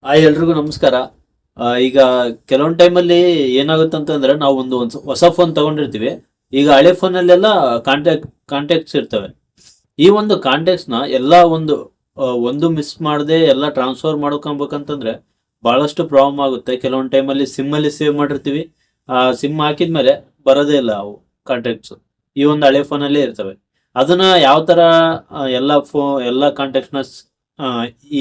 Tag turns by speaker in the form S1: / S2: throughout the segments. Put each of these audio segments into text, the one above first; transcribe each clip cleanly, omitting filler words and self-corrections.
S1: ಎಲ್ರಿಗೂ ನಮಸ್ಕಾರ. ಈಗ ಕೆಲವೊಂದು ಟೈಮಲ್ಲಿ ಏನಾಗುತ್ತೆ ಅಂತಂದ್ರೆ ನಾವು ಒಂದು ಹೊಸ ಫೋನ್ ತಗೊಂಡಿರ್ತೀವಿ. ಈಗ ಹಳೆ ಫೋನಲ್ಲೆಲ್ಲ ಕಾಂಟ್ಯಾಕ್ಟ್ಸ್ ಇರ್ತವೆ. ಈ ಒಂದು ಕಾಂಟ್ಯಾಕ್ಟ್ಸ್ನ ಎಲ್ಲ ಒಂದು ಮಿಸ್ ಮಾಡದೆ ಎಲ್ಲ ಟ್ರಾನ್ಸ್ಫರ್ ಮಾಡ್ಕೊಬೇಕಂತಂದ್ರೆ ಬಹಳಷ್ಟು ಪ್ರಾಬ್ಲಮ್ ಆಗುತ್ತೆ. ಕೆಲವೊಂದು ಟೈಮಲ್ಲಿ ಸಿಮ್ಮಲ್ಲಿ ಸೇವ್ ಮಾಡಿರ್ತೀವಿ, ಸಿಮ್ ಹಾಕಿದ್ಮೇಲೆ ಬರೋದೇ ಇಲ್ಲ ಅವು ಕಾಂಟ್ಯಾಕ್ಟ್ಸ್. ಈ ಒಂದು ಹಳೆ ಫೋನಲ್ಲೇ ಇರ್ತವೆ. ಅದನ್ನ ಯಾವ ಥರ ಎಲ್ಲ ಕಾಂಟ್ಯಾಕ್ಟ್ಸ್ನ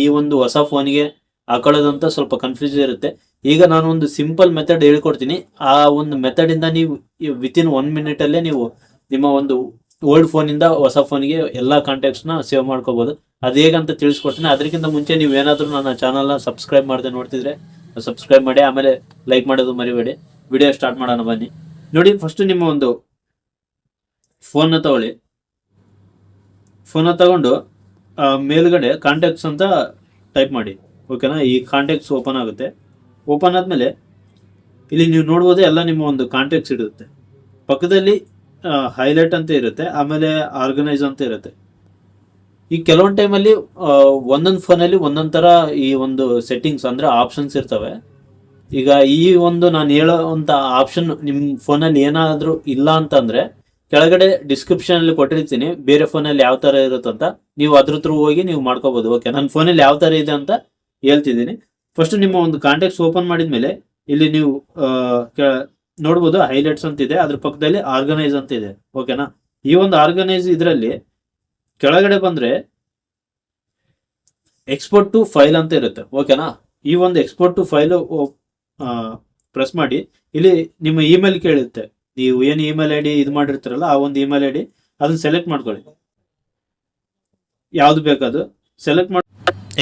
S1: ಈ ಒಂದು ಹೊಸ ಫೋನಿಗೆ ಹಾಕೊಳ್ಳೋದಂತ ಸ್ವಲ್ಪ ಕನ್ಫ್ಯೂಸ್ ಇರುತ್ತೆ. ಈಗ ನಾನು ಒಂದು ಸಿಂಪಲ್ ಮೆಥಡ್ ಹೇಳ್ಕೊಡ್ತೀನಿ. ಆ ಒಂದು ಮೆಥಡ್ ಇಂದ ನೀವು ವಿತಿನ್ 1 minute ಅಲ್ಲೇ ನೀವು ನಿಮ್ಮ ಒಂದು ಓಲ್ಡ್ ಫೋನಿಂದ ಹೊಸ ಫೋನಿಗೆ ಎಲ್ಲ ಕಾಂಟ್ಯಾಕ್ಟ್ಸ್ನ ಸೇವ್ ಮಾಡ್ಕೋಬಹುದು. ಅದು ಹೇಗಂತ ತಿಳಿಸ್ಕೊಡ್ತೀನಿ. ಅದಕ್ಕಿಂತ ಮುಂಚೆ ನೀವು ಏನಾದರೂ ನನ್ನ ಚಾನಲ್ನ ಸಬ್ಸ್ಕ್ರೈಬ್ ಮಾಡದೆ ನೋಡ್ತಿದ್ರೆ ಸಬ್ಸ್ಕ್ರೈಬ್ ಮಾಡಿ, ಆಮೇಲೆ ಲೈಕ್ ಮಾಡೋದು ಮರಿಬೇಡಿ. ವಿಡಿಯೋ ಸ್ಟಾರ್ಟ್ ಮಾಡೋಣ ಬನ್ನಿ. ನೋಡಿ, ಫಸ್ಟ್ ನಿಮ್ಮ ಒಂದು ಫೋನ್ನ ತಗೊಳ್ಳಿ. ಫೋನ್ನ ತಗೊಂಡು ಮೇಲ್ಗಡೆ ಕಾಂಟ್ಯಾಕ್ಟ್ಸ್ ಅಂತ ಟೈಪ್ ಮಾಡಿ. ಓಕೆನಾ? ಈ ಕಾಂಟ್ಯಾಕ್ಟ್ಸ್ ಓಪನ್ ಆಗುತ್ತೆ. ಓಪನ್ ಆದಮೇಲೆ ಇಲ್ಲಿ ನೀವು ನೋಡ್ಬೋದು ಎಲ್ಲ ನಿಮ್ಮ ಒಂದು ಕಾಂಟ್ಯಾಕ್ಟ್ಸ್ ಇರುತ್ತೆ. ಪಕ್ಕದಲ್ಲಿ ಹೈಲೈಟ್ ಅಂತ ಇರುತ್ತೆ, ಆಮೇಲೆ ಆರ್ಗನೈಸ್ ಅಂತ ಇರುತ್ತೆ. ಈ ಕೆಲವೊಂದು ಟೈಮಲ್ಲಿ ಒಂದೊಂದು ಫೋನಲ್ಲಿ ಒಂದೊಂದು ಥರ ಈ ಒಂದು ಸೆಟ್ಟಿಂಗ್ಸ್ ಅಂದರೆ ಆಪ್ಷನ್ಸ್ ಇರ್ತವೆ. ಈಗ ಈ ಒಂದು ನಾನು ಹೇಳೋವಂಥ ಆಪ್ಷನ್ ನಿಮ್ಮ ಫೋನಲ್ಲಿ ಏನಾದರೂ ಇಲ್ಲ ಅಂತಂದರೆ ಕೆಳಗಡೆ ಡಿಸ್ಕ್ರಿಪ್ಷನಲ್ಲಿ ಕೊಟ್ಟಿರ್ತೀನಿ, ಬೇರೆ ಫೋನಲ್ಲಿ ಯಾವ ಥರ ಇರುತ್ತಂತ ನೀವು ಅದ್ರ ಥ್ರೂ ಹೋಗಿ ನೀವು ಮಾಡ್ಕೋಬೋದು. ಓಕೆ, ನನ್ನ ಫೋನಲ್ಲಿ ಯಾವ ಥರ ಇದೆ ಅಂತ ಹೇಳ್ತಿದ್ದೀನಿ. ಫಸ್ಟ್ ನಿಮ್ಮ ಒಂದು ಕಾಂಟ್ಯಾಕ್ಟ್ಸ್ ಓಪನ್ ಮಾಡಿದ್ಮೇಲೆ ಇಲ್ಲಿ ನೀವು ನೋಡ್ಬೋದು ಹೈಲೈಟ್ಸ್ ಅಂತ ಇದೆ, ಅದ್ರ ಪಕ್ಕದಲ್ಲಿ ಆರ್ಗನೈಸ್ ಅಂತ ಇದೆ. ಓಕೆನಾ? ಈ ಒಂದು ಆರ್ಗನೈಸ್ ಇದರಲ್ಲಿ ಕೆಳಗಡೆ ಬಂದ್ರೆ ಎಕ್ಸ್ಪೋರ್ಟ್ ಟು ಫೈಲ್ ಅಂತ ಇರುತ್ತೆ. ಓಕೆನಾ? ಈ ಒಂದು ಎಕ್ಸ್ಪೋರ್ಟ್ ಟು ಫೈಲ್ ಪ್ರೆಸ್ ಮಾಡಿ. ಇಲ್ಲಿ ನಿಮ್ಮ ಇಮೇಲ್ ಕೇಳುತ್ತೆ. ನೀವು ಏನು ಇಮೇಲ್ ಐ ಡಿ ಇದು ಮಾಡಿರ್ತೀರಲ್ಲ, ಆ ಒಂದು ಇಮೇಲ್ ಐ ಡಿ ಅದನ್ನ ಸೆಲೆಕ್ಟ್ ಮಾಡ್ಕೊಳ್ಳಿ. ಯಾವ್ದು ಬೇಕಾದ್ರು ಸೆಲೆಕ್ಟ್ ಮಾಡಿ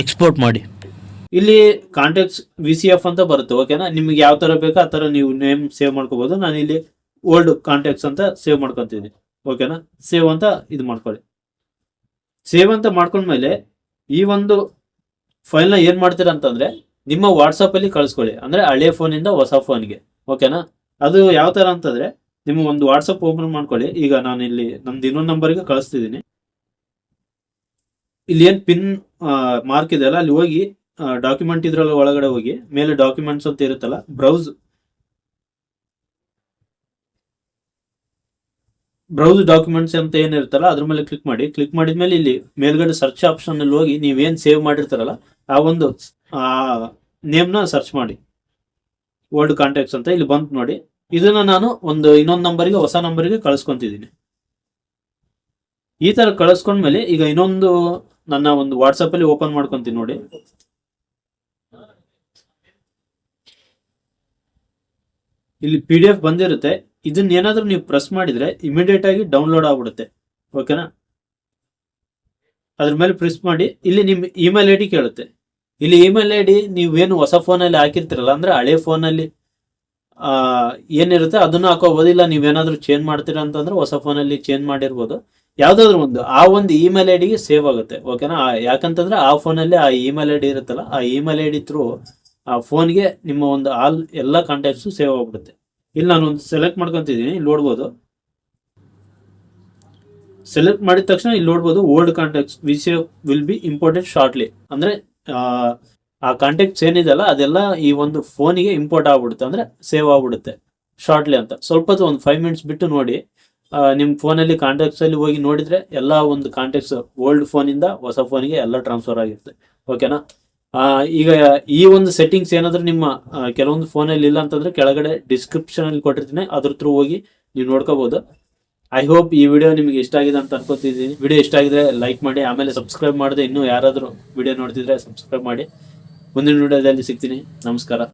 S1: ಎಕ್ಸ್ಪೋರ್ಟ್ ಮಾಡಿ. ಇಲ್ಲಿ ಕಾಂಟ್ಯಾಕ್ಟ್ಸ್ VCF ಅಂತ ಬರುತ್ತೆ. ಓಕೆನಾ? ನಿಮ್ಗೆ ಯಾವ ತರ ಬೇಕೋ ಆ ತರ ನೀವು ನೇಮ್ ಸೇವ್ ಮಾಡ್ಕೋಬಹುದು. ನಾನು ಇಲ್ಲಿ ಓಲ್ಡ್ ಕಾಂಟ್ಯಾಕ್ಟ್ಸ್ ಅಂತ ಸೇವ್ ಮಾಡ್ಕೊಂತೀನಿ. ಓಕೆನಾ? ಸೇವ್ ಅಂತ ಇದು ಮಾಡ್ಕೊಳ್ಳಿ. ಸೇವ್ ಅಂತ ಮಾಡ್ಕೊಂಡ್ಮೇಲೆ ಈ ಒಂದು ಫೈಲ್ನ ಏನ್ ಮಾಡ್ತೀರಾ ಅಂತಂದ್ರೆ ನಿಮ್ಮ ವಾಟ್ಸಪ್ ಅಲ್ಲಿ ಕಳಿಸ್ಕೊಳ್ಳಿ. ಅಂದ್ರೆ ಹಳೆ ಫೋನಿಂದ ಹೊಸ ಫೋನ್ಗೆ. ಓಕೆನಾ? ಅದು ಯಾವ ತರ ಅಂತಂದ್ರೆ ನಿಮ್ಮ ಒಂದು ವಾಟ್ಸಪ್ ಓಪನ್ ಮಾಡ್ಕೊಳ್ಳಿ. ಈಗ ನಾನು ಇಲ್ಲಿ ನಮ್ದು ಇನ್ನೊಂದು ನಂಬರ್ಗೆ ಕಳಿಸ್ತಿದ್ದೀನಿ. ಇಲ್ಲಿ ಏನ್ ಪಿನ್ ಮಾರ್ಕ್ ಇದೆ ಅಲ್ಲ, ಅಲ್ಲಿ ಹೋಗಿ ಡಾಕ್ಯುಮೆಂಟ್ ಇದ್ರಲ್ಲಿ ಒಳಗಡೆ ಹೋಗಿ ಮೇಲೆ ಡಾಕ್ಯುಮೆಂಟ್ಸ್ ಅಂತ ಇರುತ್ತಲ್ಲ, ಬ್ರೌಸ್ ಡಾಕ್ಯುಮೆಂಟ್ಸ್ ಅಂತ ಏನಿರುತ್ತಲ್ಲ ಅದ್ರ ಮೇಲೆ ಕ್ಲಿಕ್ ಮಾಡಿ. ಕ್ಲಿಕ್ ಮಾಡಿದ್ಮೇಲೆ ಇಲ್ಲಿ ಮೇಲ್ಗಡೆ ಸರ್ಚ್ ಆಪ್ಷನ್ ಅಲ್ಲಿ ಹೋಗಿ ನೀವೇನ್ ಸೇವ್ ಮಾಡಿರ್ತಾರಲ್ಲ ಆ ಒಂದು ನೇಮ್ನ ಸರ್ಚ್ ಮಾಡಿ. ಓಲ್ಡ್ ಕಾಂಟ್ಯಾಕ್ಟ್ಸ್ ಅಂತ ಇಲ್ಲಿ ಬಂತು ನೋಡಿ. ಇದನ್ನ ನಾನು ಇನ್ನೊಂದು ನಂಬರ್ಗೆ, ಹೊಸ ನಂಬರ್ಗೆ ಕಳಿಸ್ಕೊಂತಿದ್ದೀನಿ. ಈ ತರ ಕಳಿಸ್ಕೊಂಡ್ಮೇಲೆ ಈಗ ಇನ್ನೊಂದು ನನ್ನ ಒಂದು ವಾಟ್ಸಪ್ ಅಲ್ಲಿ ಓಪನ್ ಮಾಡ್ಕೊಂತೀನಿ ನೋಡಿ. ಇಲ್ಲಿ PDF ಬಂದಿರುತ್ತೆ. ಇದನ್ನ ಏನಾದ್ರೂ ನೀವು ಪ್ರೆಸ್ ಮಾಡಿದ್ರೆ ಇಮಿಡಿಯೇಟ್ ಆಗಿ ಡೌನ್ಲೋಡ್ ಆಗ್ಬಿಡುತ್ತೆ. ಓಕೆನಾ? ಅದ್ರ ಮೇಲೆ ಪ್ರೆಸ್ ಮಾಡಿ. ಇಲ್ಲಿ ನಿಮ್ಮ ಇಮೇಲ್ ಐ ಡಿ ಕೇಳುತ್ತೆ. ಇಲ್ಲಿ ಇಮೇಲ್ ಐ ಡಿ ನೀವೇನು ಹೊಸ ಫೋನಲ್ಲಿ ಹಾಕಿರ್ತೀರಲ್ಲ, ಅಂದ್ರೆ ಹಳೆ ಫೋನಲ್ಲಿ ಏನಿರುತ್ತೆ ಅದನ್ನ ಹಾಕೋಬಹುದು. ಇಲ್ಲ ನೀವೇನಾದ್ರೂ ಚೇಂಜ್ ಮಾಡ್ತೀರಾ ಅಂತಂದ್ರೆ ಹೊಸ ಫೋನಲ್ಲಿ ಚೇಂಜ್ ಮಾಡಿರ್ಬೋದು. ಯಾವ್ದಾದ್ರು ಆ ಒಂದು ಇಮೇಲ್ ಐ ಡಿಗೆ ಸೇವ್ ಆಗುತ್ತೆ. ಓಕೆನಾ? ಯಾಕಂತಂದ್ರೆ ಆ ಫೋನಲ್ಲಿ ಆ ಇಮೇಲ್ ಐ ಡಿ ಇರುತ್ತಲ್ಲ, ಆ ಇಮೇಲ್ ಐ ಡಿ ಥ್ರೂ ಆ ಫೋನ್ಗೆ ನಿಮ್ಮ ಒಂದು ಎಲ್ಲ ಕಾಂಟ್ಯಾಕ್ಟ್ಸ್ ಸೇವ್ ಆಗ್ಬಿಡುತ್ತೆ. ಇಲ್ಲಿ ನಾನು ಒಂದು ಸೆಲೆಕ್ಟ್ ಮಾಡ್ಕೊಂತಿದ್ದೀನಿ. ಇಲ್ಲಿ ನೋಡ್ಬೋದು. ಸೆಲೆಕ್ಟ್ ಮಾಡಿದ ತಕ್ಷಣ ಇಲ್ಲಿ ನೋಡ್ಬೋದು old contacts will be imported shortly. ಅಂದ್ರೆ ಆ ಕಾಂಟ್ಯಾಕ್ಟ್ಸ್ ಏನಿದೆಲ್ಲ ಅದೆಲ್ಲ ಈ ಒಂದು ಫೋನಿಗೆ ಇಂಪೋರ್ಟ್ ಆಗ್ಬಿಡುತ್ತೆ, ಅಂದ್ರೆ ಸೇವ್ ಆಗ್ಬಿಡುತ್ತೆ ಶಾರ್ಟ್ಲಿ ಅಂತ. ಸ್ವಲ್ಪ ಹೊತ್ತು ಒಂದು 5 minutes ಬಿಟ್ಟು ನೋಡಿ. ನಿಮ್ಮ ಫೋನಲ್ಲಿ ಕಾಂಟ್ಯಾಕ್ಟ್ಸ್ ಅಲ್ಲಿ ಹೋಗಿ ನೋಡಿದ್ರೆ ಎಲ್ಲ ಒಂದು ಕಾಂಟ್ಯಾಕ್ಟ್ಸ್ ಓಲ್ಡ್ ಫೋನಿಂದ ಹೊಸ ಫೋನಿಗೆ ಎಲ್ಲ ಟ್ರಾನ್ಸ್ಫರ್ ಆಗಿರುತ್ತೆ. ಓಕೆನಾ? ಈಗ ಈ ಒಂದು ಸೆಟ್ಟಿಂಗ್ಸ್ ಏನಾದ್ರೂ ನಿಮ್ಮ ಕೆಲವೊಂದು ಫೋನಲ್ಲಿ ಇಲ್ಲ ಅಂತಂದ್ರೆ ಕೆಳಗಡೆ ಡಿಸ್ಕ್ರಿಪ್ಷನ್ ಅಲ್ಲಿ ಕೊಟ್ಟಿರ್ತೀನಿ, ಅದ್ರ ಥ್ರೂ ಹೋಗಿ ನೀವು ನೋಡ್ಕೋಬಹುದು. ಐ ಹೋಪ್ ಈ ವಿಡಿಯೋ ನಿಮಗೆ ಇಷ್ಟ ಆಗಿದೆ ಅಂತ ಅನ್ಕೋತಿದ್ದೀನಿ. ವಿಡಿಯೋ ಇಷ್ಟ ಆಗಿದ್ರೆ ಲೈಕ್ ಮಾಡಿ, ಆಮೇಲೆ ಸಬ್ಸ್ಕ್ರೈಬ್ ಮಾಡದೆ ಇನ್ನೂ ಯಾರಾದರೂ ವಿಡಿಯೋ ನೋಡ್ತಿದ್ರೆ ಸಬ್ಸ್ಕ್ರೈಬ್ ಮಾಡಿ. ಮುಂದಿನ ವಿಡಿಯೋದಲ್ಲಿ ಸಿಗ್ತೀನಿ. ನಮಸ್ಕಾರ.